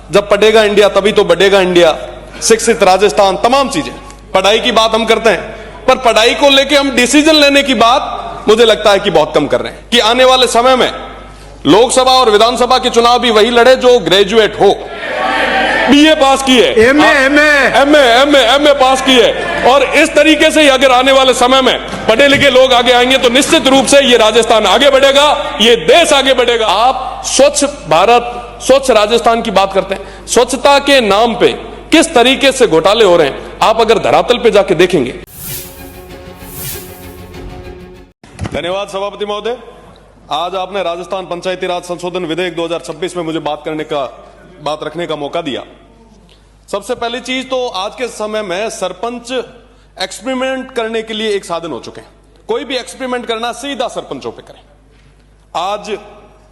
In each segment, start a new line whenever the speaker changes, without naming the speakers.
जब पढ़ेगा इंडिया तभी तो बढ़ेगा इंडिया, शिक्षित राजस्थान, तमाम चीजें। पढ़ाई की बात हम करते हैं, पर पढ़ाई को लेके हम डिसीजन लेने की बात मुझे लगता है कि बहुत कम कर रहे हैं। कि आने वाले समय में लोकसभा और विधानसभा के चुनाव भी वही लड़े जो ग्रेजुएट हो, बीए पास किए, एमए पास किए। और इस तरीके से अगर आने वाले समय में पढ़े लिखे लोग आगे आएंगे तो निश्चित रूप से ये राजस्थान आगे बढ़ेगा, ये देश आगे बढ़ेगा। आप स्वच्छ भारत, स्वच्छ राजस्थान की बात करते हैं, स्वच्छता के नाम पे किस तरीके से घोटाले हो रहे हैं आप अगर धरातल पे जाके देखेंगे। धन्यवाद सभापति महोदय। आज आपने राजस्थान पंचायती राज संशोधन विधेयक 2026 में मुझे बात रखने का मौका दिया। सबसे पहली चीज तो आज के समय में सरपंच एक्सपेरिमेंट करने के लिए एक साधन हो चुके हैं। कोई भी एक्सपेरिमेंट करना सीधा सरपंचों पे करें। आज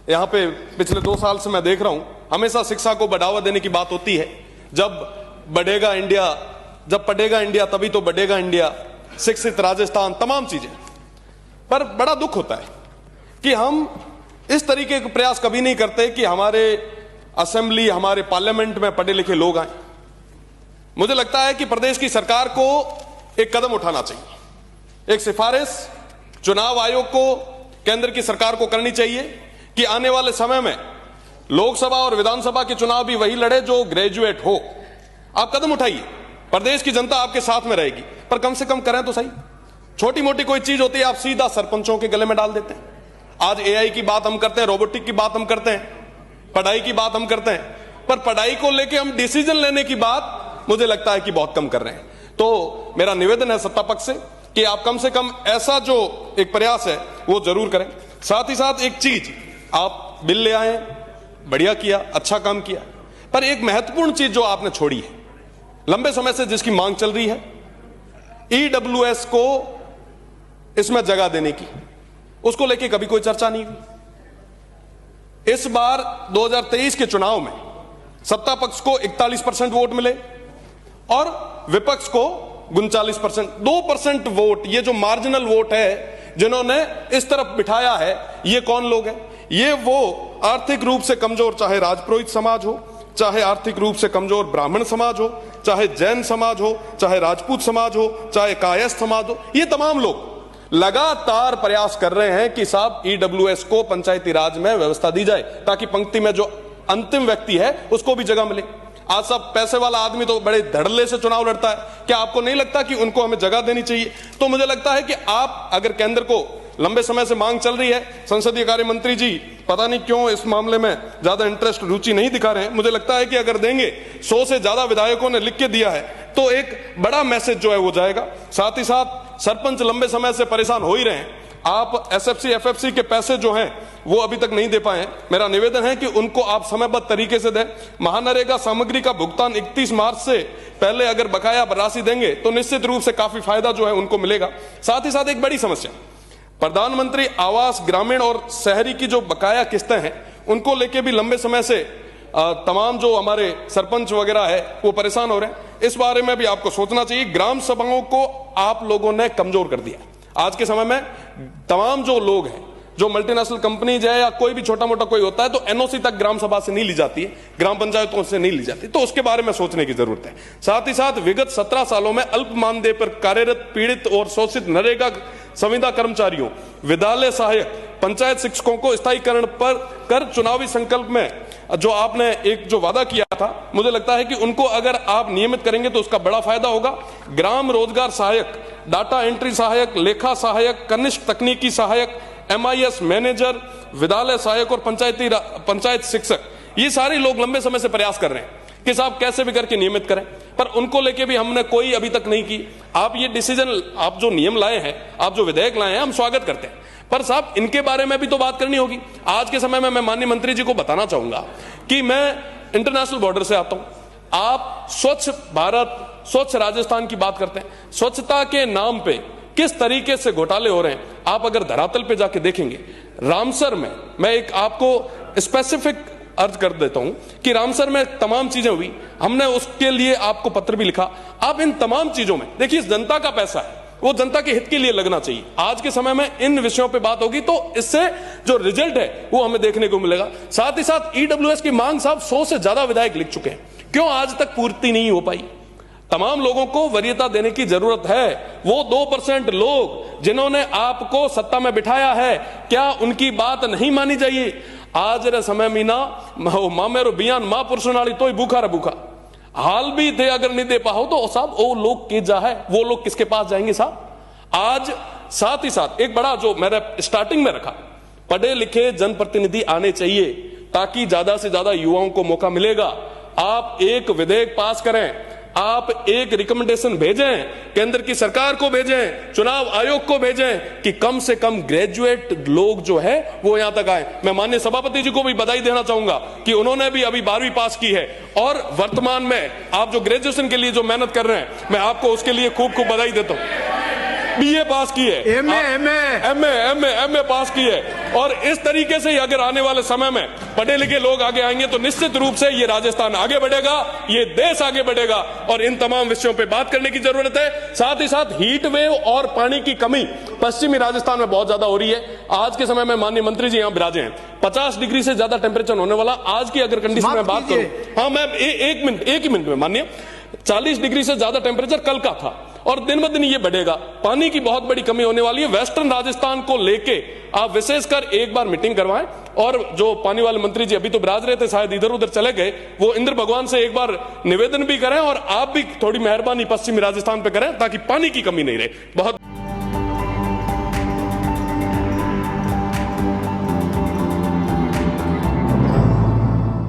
यहां पे पिछले 2 साल से मैं देख रहा हूं, हमेशा शिक्षा को बढ़ावा देने की बात होती है। जब पढ़ेगा इंडिया तभी तो बढ़ेगा इंडिया, शिक्षित राजस्थान, तमाम चीजें। पर बड़ा दुख होता है कि हम इस तरीके के प्रयास कभी नहीं करते कि हमारे असेंबली, हमारे पार्लियामेंट में पढ़े लिखे लोग आए। मुझे लगता है कि प्रदेश की सरकार को एक कदम उठाना चाहिए। एक सिफारिश चुनाव आयोग को, केंद्र की सरकार को करनी चाहिए कि आने वाले समय में लोकसभा और विधानसभा के चुनाव भी वही लड़े जो ग्रेजुएट हो। आप कदम उठाइए, प्रदेश की जनता आपके साथ में रहेगी, पर कम से कम करें तो सही। छोटी मोटी कोई चीज होती है आप सीधा सरपंचों के गले में डाल देते हैं। आज एआई की बात हम करते हैं, रोबोटिक की बात हम करते हैं, पढ़ाई की बात हम करते हैं, पर पढ़ाई को लेके हम डिसीजन लेने की बात मुझे लगता है कि बहुत कम कर रहे हैं। तो मेरा निवेदन है सत्ता पक्ष से कि आप कम से कम ऐसा जो एक प्रयास है वो जरूर करें। साथ ही साथ एक चीज, आप बिल ले आए, बढ़िया किया, अच्छा काम किया, पर एक महत्वपूर्ण चीज जो आपने छोड़ी है, लंबे समय से जिसकी मांग चल रही है, ईडब्ल्यूएस को इसमें जगह देने की, उसको लेके कभी कोई चर्चा नहीं हुई। इस बार 2023 के चुनाव में सत्ता पक्ष को 41% वोट मिले और विपक्ष को 39%। 2% वोट, ये जो मार्जिनल वोट है जिन्होंने इस तरफ बिठाया है, ये कौन लोग हैं? ये वो आर्थिक रूप से कमजोर, चाहे राजपुरोहित समाज हो, चाहे आर्थिक रूप से कमजोर ब्राह्मण समाज हो, चाहे जैन समाज हो, चाहे राजपूत समाज हो, चाहे कायस्थ समाज हो, ये तमाम लोग लगातार प्रयास कर रहे हैं कि साहब ईडब्ल्यूएस को पंचायती राज में व्यवस्था दी जाए ताकि पंक्ति में जो अंतिम व्यक्ति है उसको भी जगह मिले। आज सब पैसे वाला आदमी तो बड़े धड़ल्ले से चुनाव लड़ता है, क्या आपको नहीं लगता कि उनको हमें जगह देनी चाहिए? तो मुझे लगता है कि आप अगर केंद्र को लंबे समय से मांग चल रही है, संसदीय कार्य मंत्री जी पता नहीं क्यों इस मामले में ज्यादा इंटरेस्ट, रुचि नहीं दिखा रहे हैं। मुझे लगता है कि अगर देंगे, 100 से ज्यादा विधायकों ने लिख के दिया है, तो एक बड़ा मैसेज जो है वो जाएगा। साथ ही साथ सरपंच लंबे समय से परेशान हो ही रहे हैं। आप एसएफसी एफएफसी के पैसे जो हैं वो अभी तक नहीं दे पाए हैं। मेरा निवेदन है कि उनको आप समयबद्ध तरीके से दें। महानरेगा सामग्री का भुगतान 31 मार्च से पहले अगर बकाया राशि देंगे तो निश्चित रूप से काफी फायदा जो है उनको मिलेगा। साथ ही साथ एक बड़ी समस्या, प्रधानमंत्री आवास ग्रामीण और शहरी की जो बकाया किस्तें हैं उनको लेके भी लंबे समय से तमाम जो हमारे सरपंच वगैरह है वो परेशान हो रहे हैं। इस बारे में भी आपको सोचना चाहिए। ग्राम सभाओं को आप लोगों ने कमजोर कर दिया। आज के समय में तमाम जो लोग हैं, जो मल्टीनेशनल कंपनीज है या कोई भी छोटा मोटा कोई होता है, तो एनओसी तक ग्राम सभा से नहीं ली जाती है, ग्राम पंचायतों से नहीं ली जाती, तो उसके बारे में सोचने की जरूरत है। साथ ही साथ विगत 17 सालों में अल्प मानदेय पर कार्यरत पीड़ित और शोषित नरेगा संविदा कर्मचारियों, विद्यालय सहायक, पंचायत शिक्षकों को स्थायीकरण पर कर चुनावी संकल्प में जो आपने एक जो वादा किया था, मुझे लगता है कि उनको अगर आप नियमित करेंगे तो उसका बड़ा फायदा होगा। ग्राम रोजगार सहायक, डाटा एंट्री सहायक, लेखा सहायक, कनिष्ठ तकनीकी सहायक, एमआईएस मैनेजर, विद्यालय सहायक और पंचायत शिक्षक, ये सारे लोग लंबे समय से प्रयास कर रहे हैं कि साहब कैसे भी करके नियमित करें, पर उनको लेके भी हमने कोई अभी तक नहीं की। आप ये डिसीजन, आप जो नियम लाए हैं, आप जो विधेयक लाए हैं, हम स्वागत करते हैं, पर साहब इनके बारे में भी तो बात करनी होगी। आज के समय में मैं माननीय मंत्री जी को बताना चाहूंगा कि मैं इंटरनेशनल बॉर्डर से आता हूं। आप स्वच्छ भारत, स्वच्छ राजस्थान की बात करते हैं, स्वच्छता के नाम पे किस तरीके से घोटाले हो रहे हैं आप अगर धरातल पे जाके देखेंगे। रामसर में मैं एक आपको स्पेसिफिक अर्ज कर देता हूं कि रामसर में तमाम चीजें हुई, हमने उसके लिए आपको पत्र भी लिखा। आप इन तमाम चीजों में देखिए, जनता का पैसा है, वो जनता के हित के लिए लगना चाहिए। आज के समय में इन विषयों पे बात होगी तो इससे जो रिजल्ट है वो हमें देखने को मिलेगा। साथ ही साथ ईडब्ल्यूएस की मांग साहब 100 से ज्यादा विधायक लिख चुके हैं, क्यों आज तक पूर्ति नहीं हो पाई? तमाम लोगों को वरीयता देने की जरूरत है। वो 2% लोग जिन्होंने आपको सत्ता में बिठाया है, क्या उनकी बात नहीं मानी जाइए? आज रे समय मीना मामेरो बियान महापुरुषनाली तो भूखा रे भूखा हाल भी थे, अगर नहीं दे पाओ तो साहब वो लोग के जा है, वो लोग किसके पास जाएंगे साहब? आज साथ ही साथ एक बड़ा जो मैंने स्टार्टिंग में रखा, पढ़े लिखे जनप्रतिनिधि आने चाहिए ताकि ज्यादा से ज्यादा युवाओं को मौका मिलेगा। आप एक विधेयक पास करें, आप एक रिकमेंडेशन भेजें, केंद्र की सरकार को भेजें, चुनाव आयोग को भेजें कि कम से कम ग्रेजुएट लोग जो है वो यहां तक आए। मैं माननीय सभापति जी को भी बधाई देना चाहूंगा कि उन्होंने भी अभी 12वीं पास की है और वर्तमान में आप जो ग्रेजुएशन के लिए जो मेहनत कर रहे हैं, मैं आपको उसके लिए खूब खूब बधाई देता हूं। बीए पास की है, एमए पास की है। और इस तरीके से अगर आने वाले समय में पढ़े लिखे लोग आगे आएंगे तो निश्चित रूप से ये राजस्थान आगे बढ़ेगा, ये देश आगे बढ़ेगा। और इन तमाम विषयों पे बात करने की जरूरत है। साथ ही साथ हीट वेव और पानी की कमी पश्चिमी राजस्थान में बहुत ज्यादा हो रही है। आज के समय में माननीय मंत्री जी यहां विराजे हैं, 50 डिग्री से ज्यादा टेम्परेचर होने वाला। आज की अगर कंडीशन में बात करूं, हाँ मैं एक ही मिनट में माननीय, 40 डिग्री से ज्यादा टेम्परेचर कल का था और दिन ब दिन ये बढ़ेगा। पानी की बहुत बड़ी कमी होने वाली है। वेस्टर्न राजस्थान को लेके आप विशेषकर एक बार मीटिंग करवाएं और जो पानी वाले मंत्री जी अभी तो बिराज रहे थे, शायद इधर उधर चले गए, वो इंद्र भगवान से एक बार निवेदन भी करें और आप भी थोड़ी मेहरबानी पश्चिमी राजस्थान पे करें ताकि पानी की कमी नहीं रहे। बहुत